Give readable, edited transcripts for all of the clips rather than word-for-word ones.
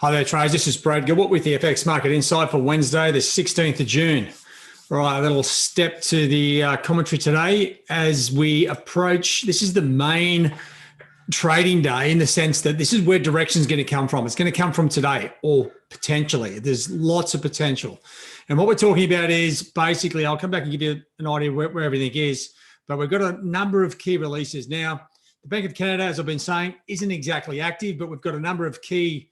Hi there, traders. This is Brad Gilbert with the FX Market Insight for Wednesday, the 16th of June. All right, a little step to the commentary today as we approach. This is the main trading day in the sense that this is where direction is going to come from. It's going to come from today, or potentially. There's lots of potential. And what we're talking about is basically, I'll come back and give you an idea where everything is, but we've got a number of key releases. Now, the Bank of Canada, as I've been saying, isn't exactly active, but we've got a number of key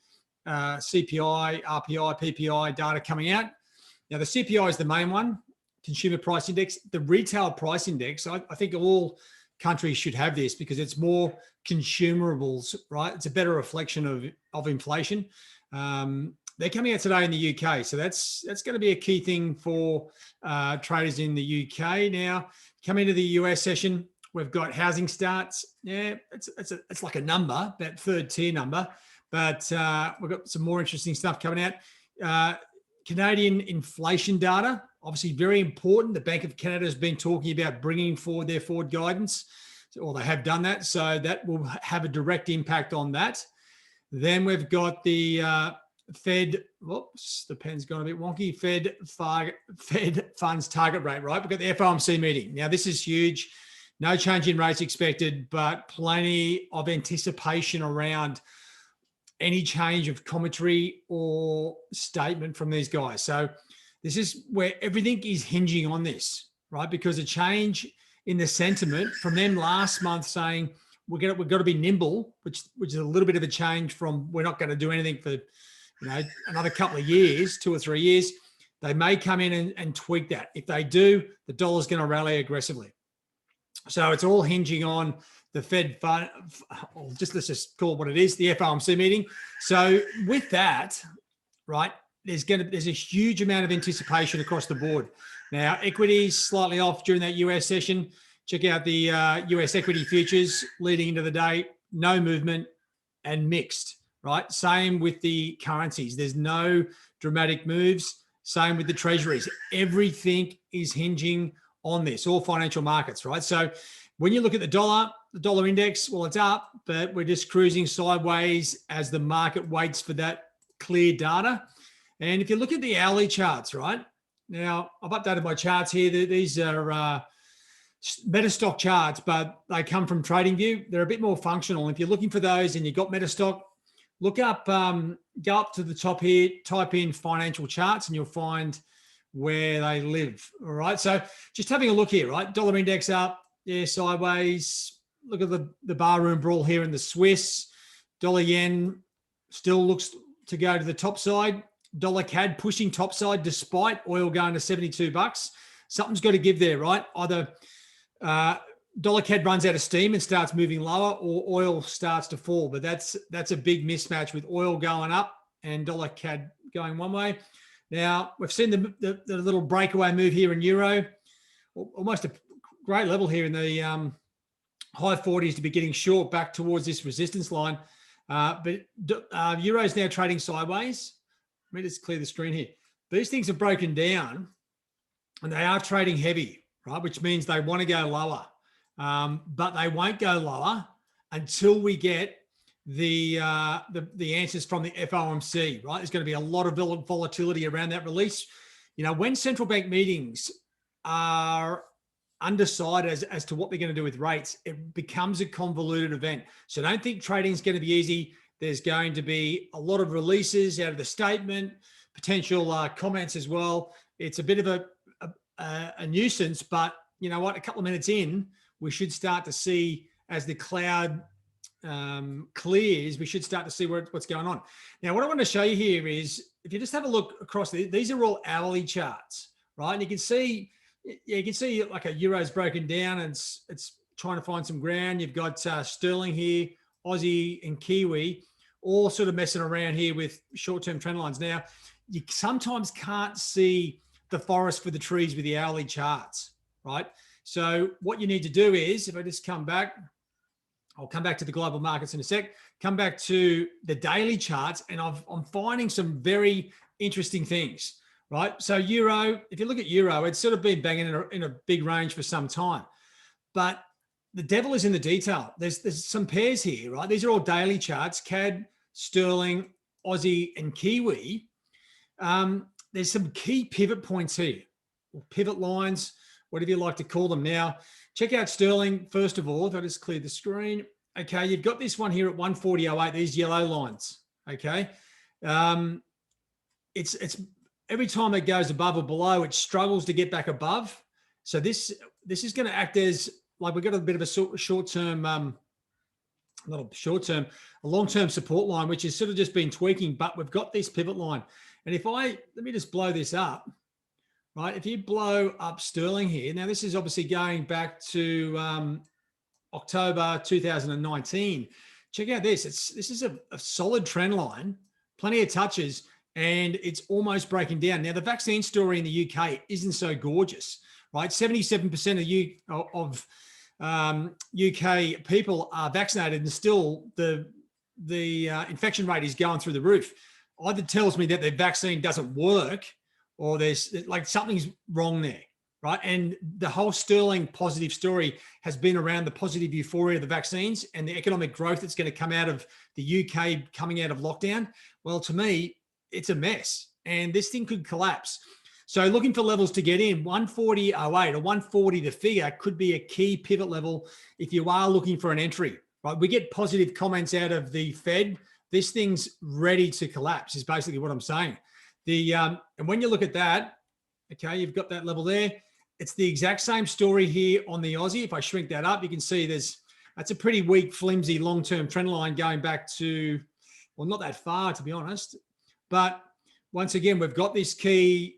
CPI, RPI, PPI data coming out. Now, the CPI is the main one, Consumer Price Index. The Retail Price Index, I think all countries should have this because it's more consumerables, right? It's a better reflection of inflation. They're coming out today in the UK, so that's going to be a key thing for traders in the UK. Now, coming to the US session, we've got housing starts. Yeah, it's like a number, that third tier number. But we've got some more interesting stuff coming out. Canadian inflation data, obviously very important. The Bank of Canada has been talking about bringing forward their forward guidance, or they have done that. So that will have a direct impact on that. Then we've got the Fed, whoops, the pen's gone a bit wonky, Fed funds target rate, right? We've got the FOMC meeting. Now, this is huge. No change in rates expected, but plenty of anticipation around any change of commentary or statement from these guys. So this is where everything is hinging on this, right? Because a change in the sentiment from them last month saying we've got to be nimble, which is a little bit of a change from we're not going to do anything for another couple of years, 2 or 3 years. They may come in and tweak that. If they do, the dollar's going to rally aggressively. So it's all hinging on the Fed fund, let's just call it what it is, the FOMC meeting. So with that, right, there's a huge amount of anticipation across the board. Now, equities slightly off during that US session. Check out the US equity futures leading into the day. No movement and mixed, right? Same with the currencies. There's no dramatic moves. Same with the treasuries. Everything is hinging on this, all financial markets, right? So when you look at the dollar index, well, it's up, but we're just cruising sideways as the market waits for that clear data. And if you look at the hourly charts, right? Now, I've updated my charts here. These are Metastock charts, but they come from TradingView. They're a bit more functional. If you're looking for those and you've got Metastock, look up, go up to the top here, type in financial charts, and you'll find where they live. All right. So just having a look here, right? Dollar index up, yeah, sideways. Look at the barroom brawl here in the Swiss. Dollar yen still looks to go to the top side. Dollar CAD pushing top side despite oil going to $72. Something's got to give there, right? Either dollar CAD runs out of steam and starts moving lower, or oil starts to fall. But that's a big mismatch with oil going up and dollar CAD going one way. Now, we've seen the little breakaway move here in euro, almost a great level here in the high 40s to be getting short back towards this resistance line. But euro is now trading sideways. Let me just clear the screen here. These things have broken down and they are trading heavy, right? Which means they want to go lower, but they won't go lower until we get the answers from the FOMC, right? There's going to be a lot of volatility around that release. When central bank meetings are undecided as to what they're going to do with rates, it becomes a convoluted event. So don't think trading is going to be easy. There's going to be a lot of releases out of the statement, potential comments as well. It's a bit of a nuisance, but you know what? A couple of minutes in, we should start to see, as the cloud clears, we should start to see what's going on. Now, what I want to show you here is, if you just have a look across, these are all hourly charts, right? And you can see like a euro's broken down and it's trying to find some ground. You've got sterling here, Aussie and Kiwi, all sort of messing around here with short-term trend lines. Now, you sometimes can't see the forest for the trees with the hourly charts, right? So what you need to do is, if I just come back, I'll come back to the global markets in a sec, come back to the daily charts, and I'm finding some very interesting things, right? So euro, if you look at euro, it's sort of been banging in a big range for some time, but the devil is in the detail. There's some pairs here, right? These are all daily charts, CAD, sterling, Aussie and Kiwi, there's some key pivot points here, or pivot lines, whatever you like to call them. Now, check out sterling, first of all, if I just clear the screen. Okay, you've got this one here at 140.08, these yellow lines, okay? It's every time it goes above or below, it struggles to get back above. So this is going to act as, like, we've got a bit of a short-term, not a short-term, a long-term support line, which has sort of just been tweaking, but we've got this pivot line. And if let me just blow this up, right? If you blow up sterling here, now this is obviously going back to October 2019. Check out this. This is a solid trend line, plenty of touches, and it's almost breaking down. Now, the vaccine story in the UK isn't so gorgeous, right? 77% of UK people are vaccinated, and still the infection rate is going through the roof. Either tells me that the vaccine doesn't work, or there's like something's wrong there, right? And the whole sterling positive story has been around the positive euphoria of the vaccines and the economic growth that's going to come out of the UK coming out of lockdown. Well, to me, it's a mess, and this thing could collapse. So looking for levels to get in, 140.08 or 140, the figure could be a key pivot level if you are looking for an entry, right? We get positive comments out of the Fed. This thing's ready to collapse is basically what I'm saying. And when you look at that, okay, you've got that level there. It's the exact same story here on the Aussie. If I shrink that up, you can see that's a pretty weak, flimsy, long-term trend line going back to, well, not that far, to be honest. But once again, we've got this key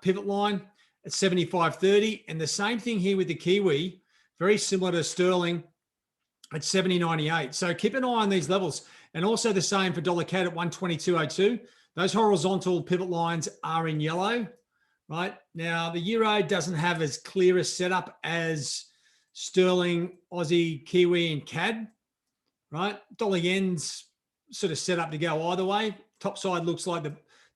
pivot line at 75.30, and the same thing here with the Kiwi, very similar to sterling at 70.98. So keep an eye on these levels, and also the same for dollar CAD at 122.02. Those horizontal pivot lines are in yellow, right? Now, the euro doesn't have as clear a setup as sterling, Aussie, Kiwi, and CAD, right? Dollar yen's sort of set up to go either way. Top side looks like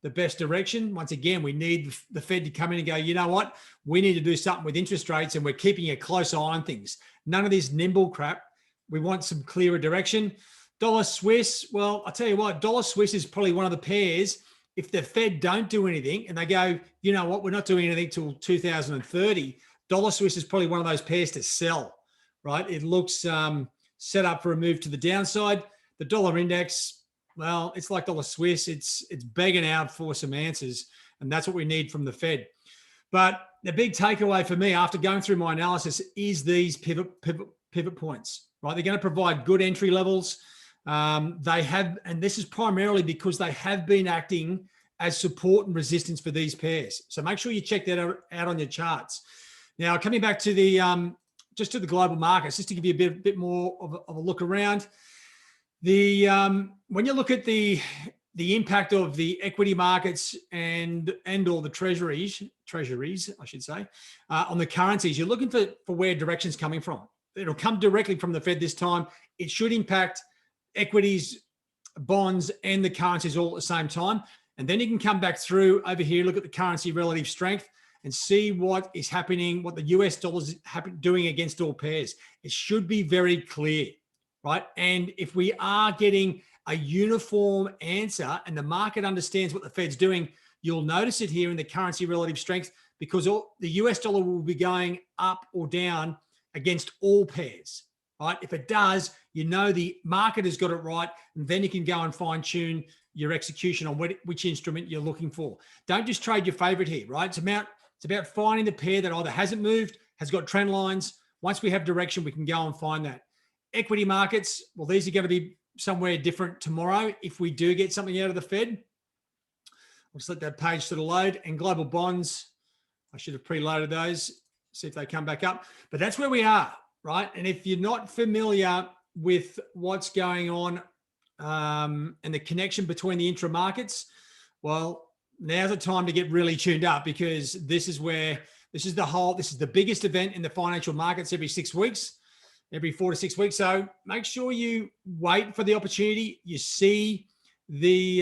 the best direction. Once again, we need the Fed to come in and go, you know what? We need to do something with interest rates, and we're keeping a close eye on things. None of this nimble crap. We want some clearer direction. Dollar Swiss, well, I'll tell you what, dollar Swiss is probably one of the pairs. If the Fed don't do anything and they go, you know what, we're not doing anything till 2030, dollar Swiss is probably one of those pairs to sell, right? It looks set up for a move to the downside. The dollar index, well, it's like dollar Swiss. It's begging out for some answers, and that's what we need from the Fed. But the big takeaway for me after going through my analysis is these pivot points, right? They're going to provide good entry levels. They have, and this is primarily because they have been acting as support and resistance for these pairs. So make sure you check that out on your charts. Now, coming back to the just to the global markets, just to give you a bit more of a look around. When you look at the impact of the equity markets and or the treasuries, I should say, on the currencies, you're looking for where direction's coming from. It'll come directly from the Fed this time. It should impact equities, bonds, and the currencies all at the same time. And then you can come back through over here, look at the currency relative strength, and see what is happening, what the US dollar is doing against all pairs. It should be very clear, right? And if we are getting a uniform answer and the market understands what the Fed's doing, you'll notice it here in the currency relative strength, because the US dollar will be going up or down against all pairs, right? If it does, you know the market has got it right, and then you can go and fine tune your execution on which instrument you're looking for. Don't just trade your favorite here, right? It's about finding the pair that either hasn't moved, has got trend lines. Once we have direction, we can go and find that. Equity markets, well, these are going to be somewhere different tomorrow if we do get something out of the Fed. I'll just let that page sort of load. And global bonds, I should have preloaded those, see if they come back up. But that's where we are, right? And if you're not familiar with what's going on and the connection between the intra markets, well, now's the time to get really tuned up, because this is the biggest event in the financial markets every 6 weeks, every 4 to 6 weeks. So make sure you wait for the opportunity. You see the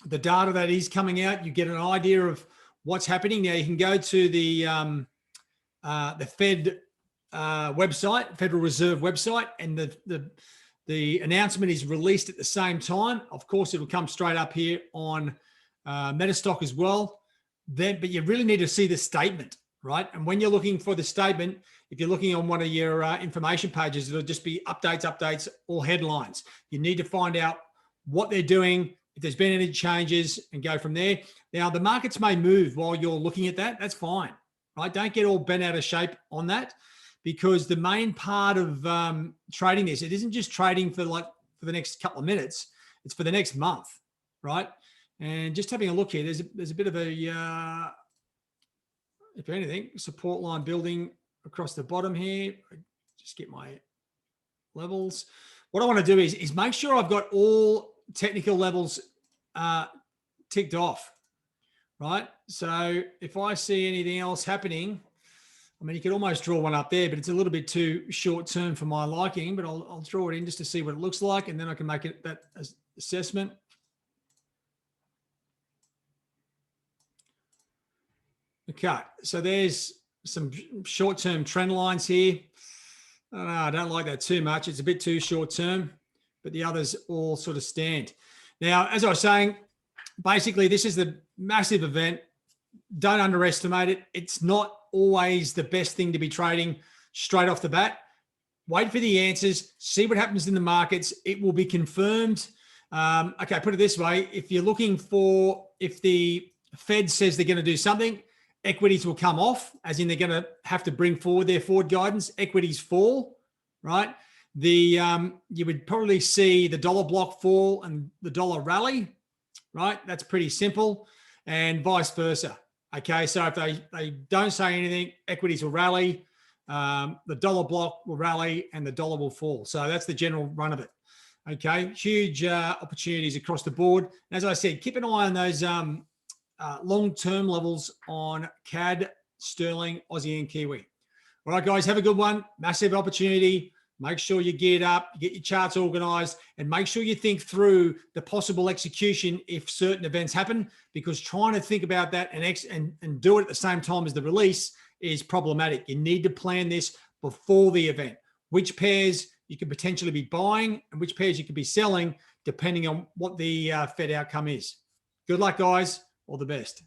data that is coming out. You get an idea of what's happening. Now you can go to the Fed website, Federal Reserve website, and the The announcement is released at the same time. Of course, it'll come straight up here on Metastock as well. But you really need to see the statement, right? And when you're looking for the statement, if you're looking on one of your information pages, it'll just be updates, or headlines. You need to find out what they're doing, if there's been any changes, and go from there. Now, the markets may move while you're looking at that. That's fine, right? Don't get all bent out of shape on that, because the main part of trading this, it isn't just trading for the next couple of minutes. It's for the next month, right? And just having a look here, there's a bit of a, if anything, support line building across the bottom here. Just get my levels. What I want to do is make sure I've got all technical levels ticked off, right? So if I see anything else happening, I mean, you could almost draw one up there, but it's a little bit too short term for my liking, but I'll draw it in just to see what it looks like, and then I can make it that assessment. Okay, so there's some short-term trend lines here. I don't like that too much. It's a bit too short-term, but the others all sort of stand. Now, as I was saying, basically, this is the massive event. Don't underestimate it. It's not always the best thing to be trading straight off the bat. Wait for the answers, see what happens in the markets. It will be confirmed. Okay, put it this way. If you're looking for, if the Fed says they're going to do something, equities will come off, as in they're going to have to bring forward their forward guidance. Equities fall, right? You would probably see the dollar block fall and the dollar rally, right? That's pretty simple, and vice versa. Okay, so if they don't say anything, equities will rally, the dollar block will rally, and the dollar will fall. So that's the general run of it. Okay, huge opportunities across the board. As I said, keep an eye on those long-term levels on CAD, Sterling, Aussie, and Kiwi. All right, guys, have a good one. Massive opportunity. Make sure you're geared up, get your charts organized, and make sure you think through the possible execution if certain events happen, because trying to think about that and do it at the same time as the release is problematic. You need to plan this before the event. Which pairs you could potentially be buying and which pairs you could be selling, depending on what the Fed outcome is. Good luck, guys. All the best.